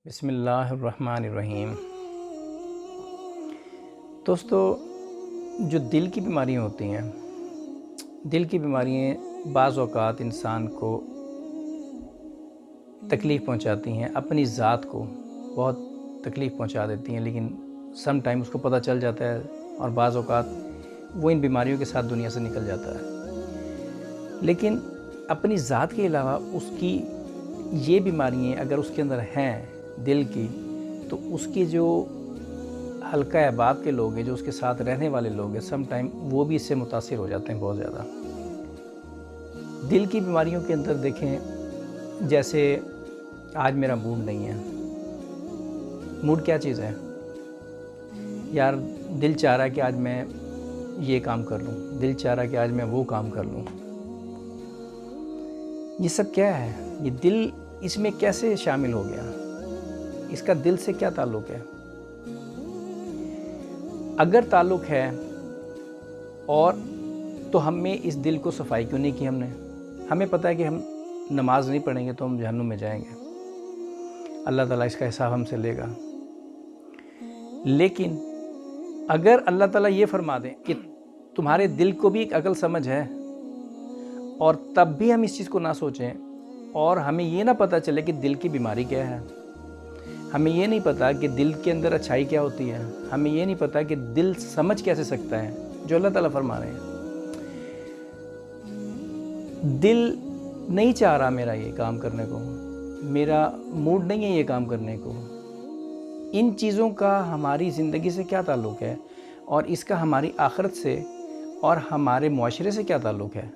بسم اللہ الرحمن الرحیم۔ دوستو، جو دل کی بیماریاں ہوتی ہیں، دل کی بیماریاں بعض اوقات انسان کو تکلیف پہنچاتی ہیں، اپنی ذات کو بہت تکلیف پہنچا دیتی ہیں، لیکن سم ٹائم اس کو پتہ چل جاتا ہے اور بعض اوقات وہ ان بیماریوں کے ساتھ دنیا سے نکل جاتا ہے۔ لیکن اپنی ذات کے علاوہ اس کی یہ بیماریاں اگر اس کے اندر ہیں دل کی، تو اس کی جو حلقہ احباب کے لوگ ہیں، جو اس کے ساتھ رہنے والے لوگ ہیں، سم ٹائم وہ بھی اس سے متاثر ہو جاتے ہیں بہت زیادہ۔ دل کی بیماریوں کے اندر دیکھیں، جیسے آج میرا موڈ نہیں ہے۔ موڈ کیا چیز ہے؟ یار دل چاہ رہا ہے کہ آج میں یہ کام کر لوں، دل چاہ رہا ہے کہ آج میں وہ کام کر لوں۔ یہ سب کیا ہے؟ یہ دل اس میں کیسے شامل ہو گیا؟ اس کا دل سے کیا تعلق ہے؟ اگر تعلق ہے اور تو ہم میں اس دل کو صفائی کیوں نہیں کی ہم نے؟ ہمیں پتہ ہے کہ ہم نماز نہیں پڑھیں گے تو ہم جہنم میں جائیں گے، اللہ تعالیٰ اس کا حساب ہم سے لے گا۔ لیکن اگر اللہ تعالیٰ یہ فرما دیں کہ تمہارے دل کو بھی ایک عقل سمجھ ہے، اور تب بھی ہم اس چیز کو نہ سوچیں، اور ہمیں یہ نہ پتہ چلے کہ دل کی بیماری کیا ہے، ہمیں یہ نہیں پتہ کہ دل کے اندر اچھائی کیا ہوتی ہے، ہمیں یہ نہیں پتہ کہ دل سمجھ کیسے سکتا ہے جو اللہ تعالیٰ فرما رہے ہیں۔ دل نہیں چاہ رہا میرا یہ کام کرنے کو، میرا موڈ نہیں ہے یہ کام کرنے کو۔ ان چیزوں کا ہماری زندگی سے کیا تعلق ہے، اور اس کا ہماری آخرت سے اور ہمارے معاشرے سے کیا تعلق ہے؟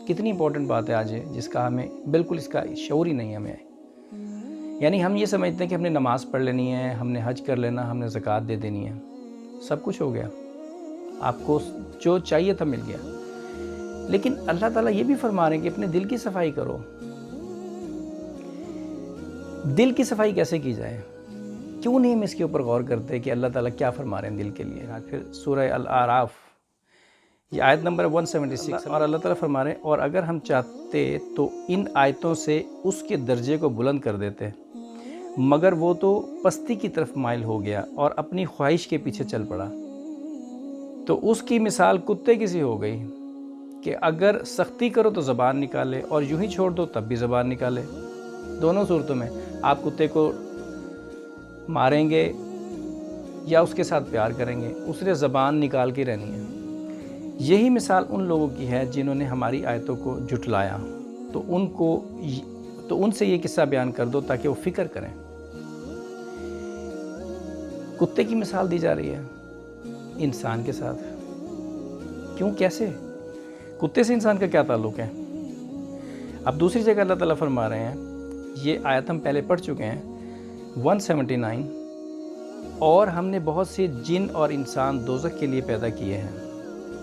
کتنی امپورٹنٹ بات ہے آج، جس کا ہمیں بالکل اس کا شعور ہی نہیں ہے ہمیں۔ یعنی ہم یہ سمجھتے ہیں کہ ہم نے نماز پڑھ لینی ہے، ہم نے حج کر لینا، ہم نے زکوٰۃ دے دینی ہے، سب کچھ ہو گیا، آپ کو جو چاہیے تھا مل گیا۔ لیکن اللہ تعالیٰ یہ بھی فرما رہے ہیں کہ اپنے دل کی صفائی کرو۔ دل کی صفائی کیسے کی جائے؟ کیوں نہیں ہم اس کے اوپر غور کرتے کہ اللہ تعالیٰ کیا فرما رہے ہیں دل کے لیے؟ آج پھر سورہ الاعراف، یہ آیت نمبر 176، اور اللہ تعالیٰ فرما رہے ہیں، اور اگر ہم چاہتے تو ان آیتوں سے اس کے درجے کو بلند کر دیتے، مگر وہ تو پستی کی طرف مائل ہو گیا اور اپنی خواہش کے پیچھے چل پڑا۔ تو اس کی مثال کتے کی سی ہو گئی کہ اگر سختی کرو تو زبان نکالے اور یوں ہی چھوڑ دو تب بھی زبان نکالے۔ دونوں صورتوں میں آپ کتے کو ماریں گے یا اس کے ساتھ پیار کریں گے، اس نے زبان نکال کے رہنی ہے۔ یہی مثال ان لوگوں کی ہے جنہوں نے ہماری آیتوں کو جھٹلایا، تو ان سے یہ قصہ بیان کر دو تاکہ وہ فکر کریں۔ کتے کی مثال دی جا رہی ہے انسان کے ساتھ، کیوں؟ کیسے؟ کتے سے انسان کا کیا تعلق ہے؟ اب دوسری جگہ اللہ تعالیٰ فرما رہے ہیں، یہ آیت ہم پہلے پڑھ چکے ہیں، 179، اور ہم نے بہت سے جن اور انسان دوزخ کے لیے پیدا کیے ہیں،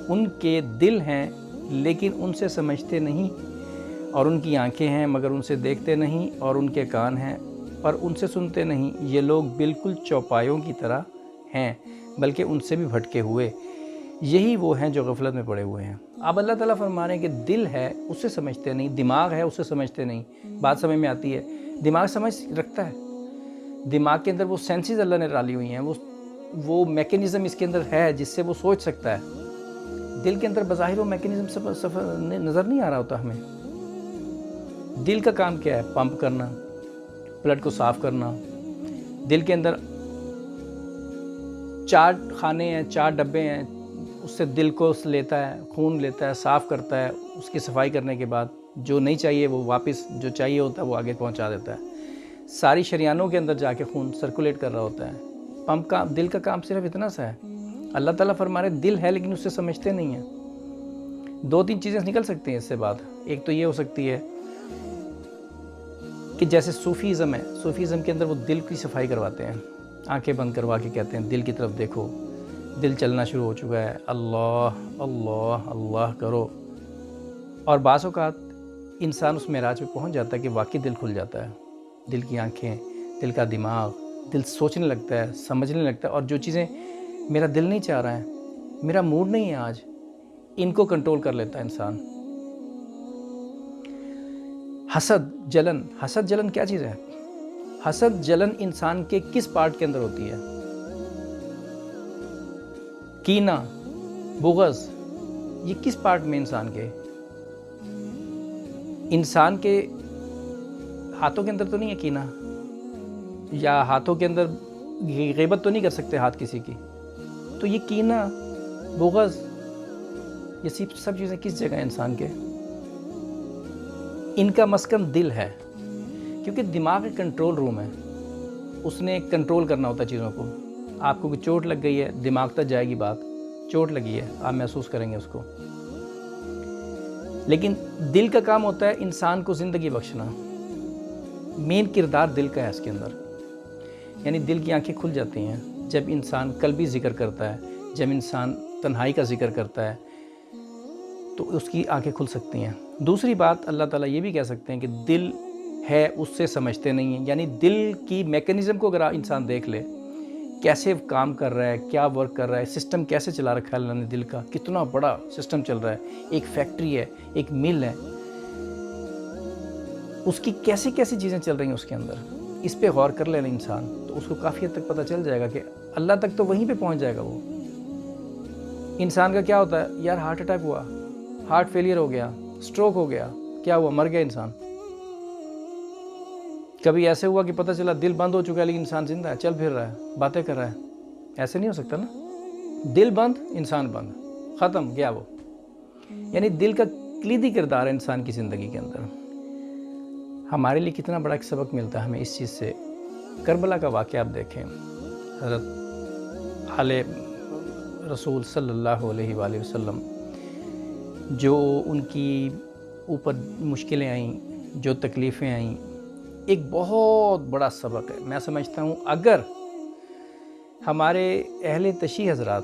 ان کے دل ہیں لیکن ان سے سمجھتے نہیں، اور ان کی آنکھیں ہیں مگر ان سے دیکھتے نہیں، اور ان کے کان ہیں پر ان سے سنتے نہیں، یہ لوگ بالکل چوپایوں کی طرح ہیں بلکہ ان سے بھی بھٹکے ہوئے، یہی وہ ہیں جو غفلت میں پڑے ہوئے ہیں۔ اب اللہ تعالیٰ فرما رہے ہیں کہ دل ہے اس سے سمجھتے نہیں، دماغ ہے اس سے سمجھتے نہیں۔ بات سمجھ میں آتی ہے؟ دماغ سمجھ رکھتا ہے، دماغ کے اندر وہ سینسز اللہ نے ڈالی ہوئی ہیں، وہ میکینزم اس کے اندر ہے جس سے وہ سوچ سکتا ہے۔ دل کے اندر بظاہر وہ میکینزم نظر نہیں آ رہا ہوتا ہمیں۔ دل کا کام کیا ہے؟ پمپ کرنا، بلڈ کو صاف کرنا۔ دل کے اندر 4 خانے ہیں، 4 ڈبے ہیں، اس سے دل کو لیتا ہے، خون لیتا ہے، صاف کرتا ہے، اس کی صفائی کرنے کے بعد جو نہیں چاہیے وہ واپس، جو چاہیے ہوتا ہے وہ آگے پہنچا دیتا ہے۔ ساری شریانوں کے اندر جا کے خون سرکولیٹ کر رہا ہوتا ہے۔ پمپ کا دل کا کام صرف اتنا سا ہے۔ اللہ تعالیٰ فرما رہے دل ہے لیکن اس سے سمجھتے نہیں ہیں۔ 2-3 چیزیں نکل سکتی ہیں اس سے بات۔ ایک تو یہ ہو سکتی ہے کہ جیسے صوفیزم ہے، صوفیزم کے اندر وہ دل کی صفائی کرواتے ہیں، آنکھیں بند کروا کے کہتے ہیں دل کی طرف دیکھو، دل چلنا شروع ہو چکا ہے، اللہ اللہ اللہ کرو، اور بعض اوقات انسان اس معراج پہ پہنچ جاتا ہے کہ واقعی دل کھل جاتا ہے، دل کی آنکھیں، دل کا دماغ، دل سوچنے لگتا ہے، سمجھنے لگتا ہے، اور جو چیزیں میرا دل نہیں چاہ رہا ہے، میرا موڈ نہیں ہے آج، ان کو کنٹرول کر لیتا ہے انسان۔ حسد، جلن کیا چیز ہے؟ حسد جلن انسان کے کس پارٹ کے اندر ہوتی ہے؟ کینہ، بغض، یہ کس پارٹ میں انسان کے ہاتھوں کے اندر تو نہیں ہے کینہ؟ یا ہاتھوں کے اندر غیبت تو نہیں کر سکتے ہاتھ کسی کی؟ تو یہ کینہ، بغض، یہ سب چیزیں کس جگہ ہیں انسان کے؟ ان کا مسکن دل ہے، کیونکہ دماغ ایک کنٹرول روم ہے، اس نے کنٹرول کرنا ہوتا ہے چیزوں کو۔ آپ کو کوئی چوٹ لگ گئی ہے، دماغ تک جائے گی بات، چوٹ لگی ہے، آپ محسوس کریں گے اس کو۔ لیکن دل کا کام ہوتا ہے انسان کو زندگی بخشنا، مین کردار دل کا ہے اس کے اندر۔ یعنی دل کی آنکھیں کھل جاتی ہیں جب انسان قلبی ذکر کرتا ہے، جب انسان تنہائی کا ذکر کرتا ہے تو اس کی آنکھیں کھل سکتی ہیں۔ دوسری بات اللہ تعالیٰ یہ بھی کہہ سکتے ہیں کہ دل ہے اس سے سمجھتے نہیں ہیں، یعنی دل کی میکینزم کو اگر انسان دیکھ لے، کیسے کام کر رہا ہے، کیا ورک کر رہا ہے، سسٹم کیسے چلا رکھا ہے اللہ نے دل کا، کتنا بڑا سسٹم چل رہا ہے، ایک فیکٹری ہے، ایک مل ہے، اس کی کیسی چیزیں چل رہی ہیں اس کے اندر، اس پہ غور کر لینا انسان تو اس کو کافی حد تک پتہ چل جائے گا کہ اللہ تک تو وہیں پہ پہنچ جائے گا وہ۔ انسان کا کیا ہوتا ہے یار، ہارٹ اٹیک ہوا، ہارٹ فیلئر ہو گیا، سٹروک ہو گیا، کیا ہوا، مر گیا انسان۔ کبھی ایسے ہوا کہ پتہ چلا دل بند ہو چکا ہے لیکن انسان زندہ ہے، چل پھر رہا ہے، باتیں کر رہا ہے۔ ایسے نہیں ہو سکتا نا، دل بند انسان بند، ختم گیا وہ۔ یعنی دل کا کلیدی کردار ہے انسان کی زندگی کے اندر۔ ہمارے لیے کتنا بڑا ایک سبق ملتا ہے ہمیں اس چیز سے۔ کربلا کا واقعہ آپ دیکھیں، حضرت آل رسول صلی اللہ علیہ وآلہ وسلم، جو ان کی اوپر مشکلیں آئیں، جو تکلیفیں آئیں، ایک بہت بڑا سبق ہے۔ میں سمجھتا ہوں اگر ہمارے اہل تشیع حضرات،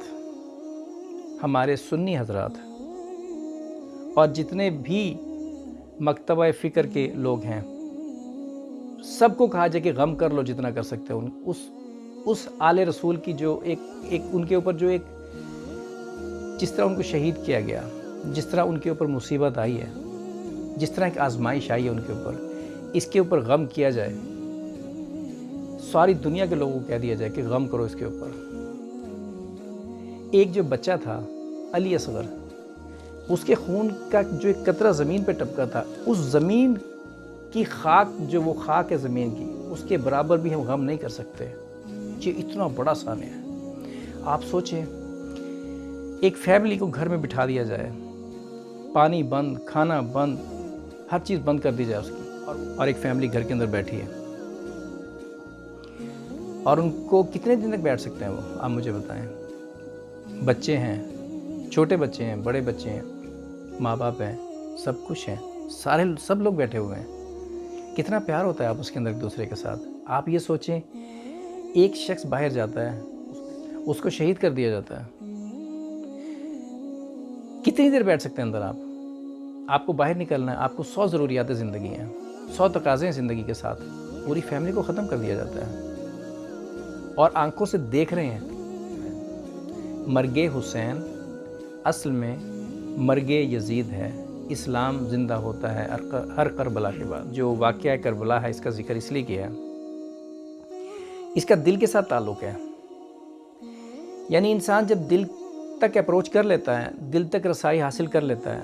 ہمارے سنی حضرات اور جتنے بھی مکتبہ فکر کے لوگ ہیں، سب کو کہا جائے کہ غم کر لو جتنا کر سکتے ہو، اس آل رسول کی جو ایک ان کے اوپر جو ایک جس طرح ان کو شہید کیا گیا، جس طرح ان کے اوپر مصیبت آئی ہے، جس طرح ایک آزمائش آئی ہے ان کے اوپر، اس کے اوپر غم کیا جائے، ساری دنیا کے لوگوں کو کہہ دیا جائے کہ غم کرو اس کے اوپر۔ ایک جو بچہ تھا علی اصغر، اس کے خون کا جو ایک قطرہ زمین پہ ٹپکا تھا، اس زمین کی خاک، جو وہ خاک ہے زمین کی، اس کے برابر بھی ہم غم نہیں کر سکتے۔ یہ اتنا بڑا سانیہ ہے۔ آپ سوچیں، ایک فیملی کو گھر میں بٹھا دیا جائے، پانی بند، کھانا بند، ہر چیز بند کر دی جائے اس کی، اور ایک فیملی گھر کے اندر بیٹھی ہے، اور ان کو کتنے دن تک بیٹھ سکتے ہیں وہ؟ آپ مجھے بتائیں۔ بچے ہیں، چھوٹے بچے ہیں، بڑے بچے ہیں، ماں باپ ہیں، سب کچھ ہیں، سب لوگ بیٹھے ہوئے ہیں۔ کتنا پیار ہوتا ہے آپس کے اندر ایک دوسرے کے ساتھ۔ آپ یہ سوچیں، ایک شخص باہر جاتا ہے، اس کو شہید کر دیا جاتا ہے، کتنی دیر بیٹھ سکتے ہیں اندر آپ کو باہر نکلنا ہے، آپ کو 100 ضروریات زندگی ہیں، 100 تقاضے ہیں زندگی کے ساتھ، پوری فیملی کو ختم کر دیا جاتا ہے، اور آنکھوں سے دیکھ رہے ہیں۔ مرگ حسین اصل میں مرگ یزید ہے۔ اسلام زندہ ہوتا ہے ہر کربلا کے بعد۔ جو واقعہ کربلا ہے، اس کا ذکر اس لیے کیا ہے، اس کا دل کے ساتھ تعلق ہے۔ یعنی انسان جب دل تک اپروچ کر لیتا ہے، دل تک رسائی حاصل کر لیتا ہے،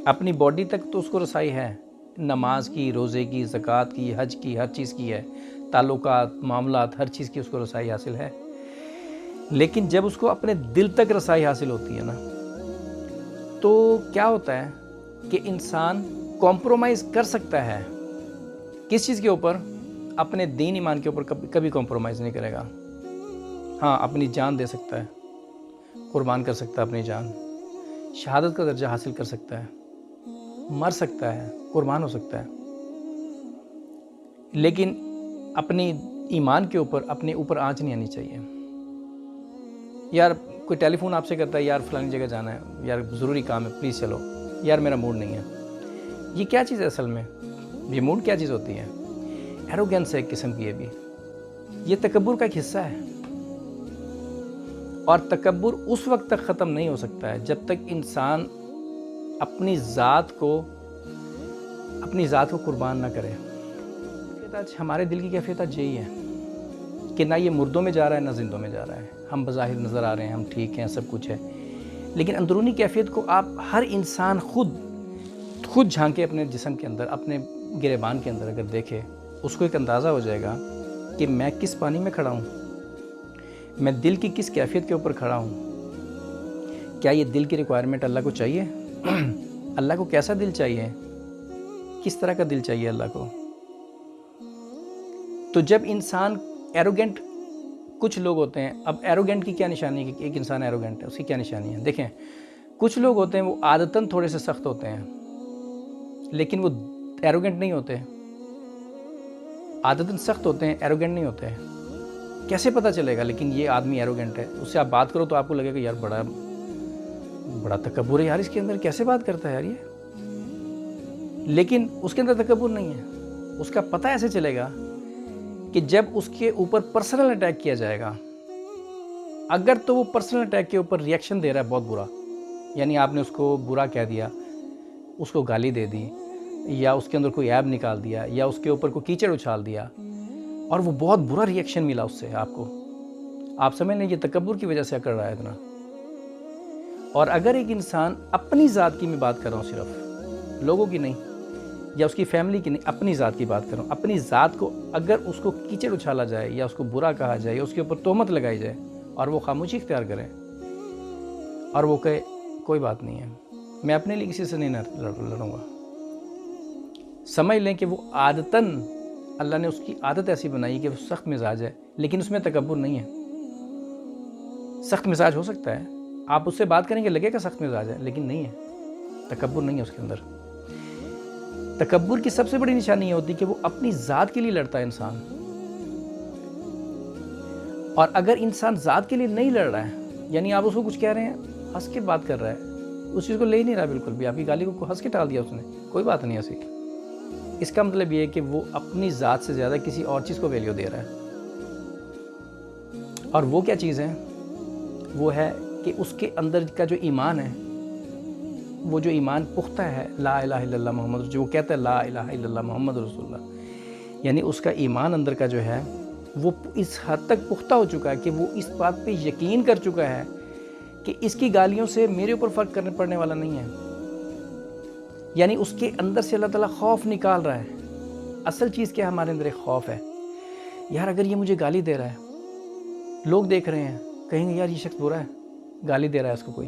اپنی باڈی تک تو اس کو رسائی ہے، نماز کی، روزے کی، زکوٰۃ کی، حج کی، ہر چیز کی ہے، تعلقات، معاملات، ہر چیز کی اس کو رسائی حاصل ہے۔ لیکن جب اس کو اپنے دل تک رسائی حاصل ہوتی ہے نا، تو کیا ہوتا ہے کہ انسان کمپرومائز کر سکتا ہے۔ کس چیز کے اوپر؟ اپنے دین ایمان کے اوپر کبھی کمپرومائز نہیں کرے گا۔ ہاں، اپنی جان دے سکتا ہے، قربان کر سکتا ہے اپنی جان، شہادت کا درجہ حاصل کر سکتا ہے، مر سکتا ہے، قربان ہو سکتا ہے، لیکن اپنی ایمان کے اوپر اپنے اوپر آنچ نہیں آنی چاہیے۔ یار کوئی ٹیلی فون آپ سے کرتا ہے، یار فلانی جگہ جانا ہے، یار ضروری کام ہے، پلیز چلو، یار میرا موڈ نہیں ہے۔ یہ کیا چیز ہے اصل میں؟ یہ موڈ کیا چیز ہوتی ہے؟ ایروگینس ہے ایک قسم کی۔ یہ تکبر کا ایک حصہ ہے، اور تکبر اس وقت تک ختم نہیں ہو سکتا ہے جب تک انسان اپنی ذات کو قربان نہ کرے۔ کیفیت آج ہمارے دل کی کیفیت آج یہی ہے کہ نہ یہ مردوں میں جا رہا ہے نہ زندوں میں جا رہا ہے. ہم بظاہر نظر آ رہے ہیں, ہم ٹھیک ہیں, سب کچھ ہے, لیکن اندرونی کیفیت کو آپ ہر انسان خود جھانکے اپنے جسم کے اندر, اپنے گریبان کے اندر اگر دیکھے, اس کو ایک اندازہ ہو جائے گا کہ میں کس پانی میں کھڑا ہوں, میں دل کی کس کیفیت کے اوپر کھڑا ہوں. کیا یہ دل کی ریکوائرمنٹ اللہ کو چاہیے؟ اللہ کو کیسا دل چاہیے, کس طرح کا دل چاہیے اللہ کو؟ تو جب انسان ایروگنٹ, کچھ لوگ ہوتے ہیں, اب ایروگنٹ کی کیا نشانی ہے کہ ایک انسان ایروگنٹ ہے, اس کی کیا نشانی ہے؟ دیکھیں, کچھ لوگ ہوتے ہیں وہ عادتاً تھوڑے سے سخت ہوتے ہیں لیکن وہ ایروگنٹ نہیں ہوتے. عادتاً سخت ہوتے ہیں, ایروگنٹ نہیں ہوتے. کیسے پتہ چلے گا لیکن یہ آدمی ایروگنٹ ہے؟ اس سے آپ بات کرو تو آپ کو لگے گا یار بڑا تکبر ہے یار اس کے اندر, کیسے بات کرتا ہے یار یہ. لیکن اس کے اندر تکبر نہیں ہے. اس کا پتہ ایسے چلے گا کہ جب اس کے اوپر پرسنل اٹیک کیا جائے گا, اگر تو وہ پرسنل اٹیک کے اوپر ریئیکشن دے رہا ہے بہت برا, یعنی آپ نے اس کو برا کہہ دیا, اس کو گالی دے دی, یا اس کے اندر کوئی عیب نکال دیا, یا اس کے اوپر کوئی کیچڑ اچھال دیا, اور وہ بہت برا ریئیکشن ملا اس سے آپ کو, آپ سمجھ لیں یہ تکبر کی وجہ سے کر رہا ہے اتنا. اور اگر ایک انسان اپنی ذات کی میں بات کر رہا ہوں, صرف لوگوں کی نہیں, یا اس کی فیملی کی نہیں, اپنی ذات کی بات کر رہا ہوں, اپنی ذات کو اگر اس کو کیچڑ اچھالا جائے, یا اس کو برا کہا جائے, یا اس کے اوپر تہمت لگائی جائے, اور وہ خاموشی اختیار کرے, اور وہ کہے کوئی بات نہیں ہے, میں اپنے لیے کسی سے نہیں لڑوں گا, سمجھ لیں کہ وہ عادتاً اللہ نے اس کی عادت ایسی بنائی کہ وہ سخت مزاج ہے, لیکن اس میں تکبر نہیں ہے. سخت مزاج ہو سکتا ہے, آپ اس سے بات کریں گے لگے گا سخت مزاج ہے, لیکن نہیں ہے, تکبر نہیں ہے اس کے اندر. تکبر کی سب سے بڑی نشانی یہ ہوتی ہے کہ وہ اپنی ذات کے لیے لڑتا ہے انسان. اور اگر انسان ذات کے لیے نہیں لڑ رہا ہے, یعنی آپ اس کو کچھ کہہ رہے ہیں, ہنس کے بات کر رہا ہے, اس چیز کو لے ہی نہیں رہا بالکل بھی, آپ کی گالی کو ہنس کے ٹال دیا اس نے, کوئی بات نہیں ایسی, اس کا مطلب یہ ہے کہ وہ اپنی ذات سے زیادہ کسی اور چیز کو ویلیو دے رہا ہے. اور وہ کیا چیز ہے؟ وہ ہے کہ اس کے اندر کا جو ایمان ہے, وہ جو ایمان پختہ ہے, لا الہ الا اللہ محمد, جو وہ کہتا ہے لا الہ الا اللہ محمد رسول اللہ, یعنی اس کا ایمان اندر کا جو ہے وہ اس حد تک پختہ ہو چکا ہے کہ وہ اس بات پہ یقین کر چکا ہے کہ اس کی گالیوں سے میرے اوپر فرق کرنے پڑنے والا نہیں ہے. یعنی اس کے اندر سے اللہ تعالیٰ خوف نکال رہا ہے. اصل چیز کیا ہے ہمارے اندر؟ ایک خوف ہے, یار اگر یہ مجھے گالی دے رہا ہے, لوگ دیکھ رہے ہیں, کہیں گے یار یہ شخص برا ہے, گالی دے رہا ہے اس کو کوئی.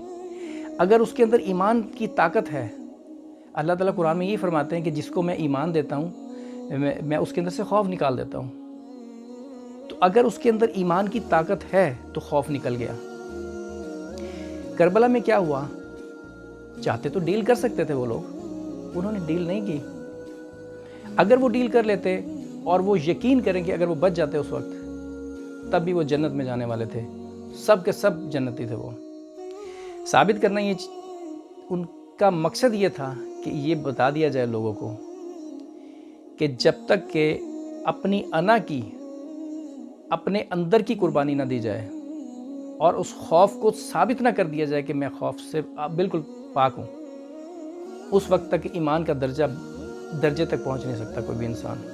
اگر اس کے اندر ایمان کی طاقت ہے, اللہ تعالیٰ قرآن میں یہی فرماتے ہیں کہ جس کو میں ایمان دیتا ہوں میں اس کے اندر سے خوف نکال دیتا ہوں. تو اگر اس کے اندر ایمان کی طاقت ہے تو خوف نکل گیا. کربلا میں کیا ہوا؟ چاہتے تو ڈیل کر سکتے تھے وہ لوگ, انہوں نے ڈیل نہیں کی. اگر وہ ڈیل کر لیتے اور وہ یقین کریں کہ اگر وہ بچ جاتے اس وقت, تب بھی وہ جنت میں جانے والے تھے, سب کے سب جنتی تھے. وہ ثابت کرنا یہ ان کا مقصد یہ تھا کہ یہ بتا دیا جائے لوگوں کو کہ جب تک کہ اپنی انا کی, اپنے اندر کی قربانی نہ دی جائے, اور اس خوف کو ثابت نہ کر دیا جائے کہ میں خوف سے بالکل پاک ہوں, اس وقت تک ایمان کا درجے تک پہنچ نہیں سکتا کوئی بھی انسان.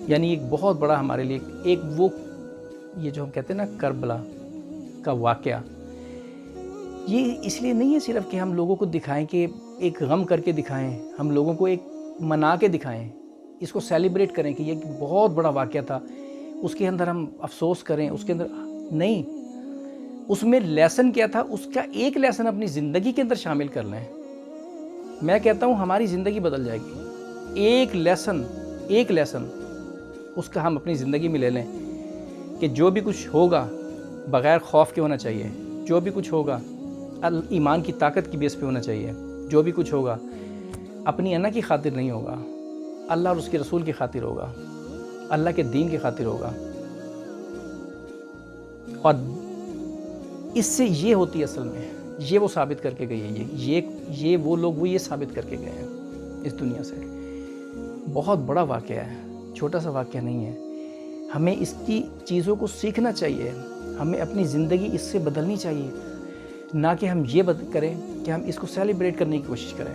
یعنی ایک بہت بڑا ہمارے لیے ایک وہ یہ جو ہم کہتے ہیں نا کربلا کا واقعہ, یہ اس لیے نہیں ہے صرف کہ ہم لوگوں کو دکھائیں, کہ ایک غم کر کے دکھائیں, ہم لوگوں کو ایک منا کے دکھائیں, اس کو سیلیبریٹ کریں کہ یہ بہت بڑا واقعہ تھا, اس کے اندر ہم افسوس کریں, اس کے اندر نہیں. اس میں لیسن کیا تھا, اس کا ایک لیسن اپنی زندگی کے اندر شامل کر لیں. میں کہتا ہوں ہماری زندگی بدل جائے گی. ایک لیسن اس کا ہم اپنی زندگی میں لے لیں کہ جو بھی کچھ ہوگا بغیر خوف کے ہونا چاہیے, جو بھی کچھ ہوگا ایمان کی طاقت کی بیس پہ ہونا چاہیے, جو بھی کچھ ہوگا اپنی انا کی خاطر نہیں ہوگا, اللہ اور اس کے رسول کی خاطر ہوگا, اللہ کے دین کی خاطر ہوگا. اور اس سے یہ ہوتی ہے اصل میں, یہ وہ ثابت کر کے گئی ہے, یہ وہ لوگ وہ یہ ثابت کر کے گئے ہیں اس دنیا سے. بہت بڑا واقعہ ہے, چھوٹا سا واقعہ نہیں ہے. ہمیں اس کی چیزوں کو سیکھنا چاہیے, ہمیں اپنی زندگی اس سے بدلنی چاہیے, نہ کہ ہم یہ کریں کہ ہم اس کو سیلیبریٹ کرنے کی کوشش کریں.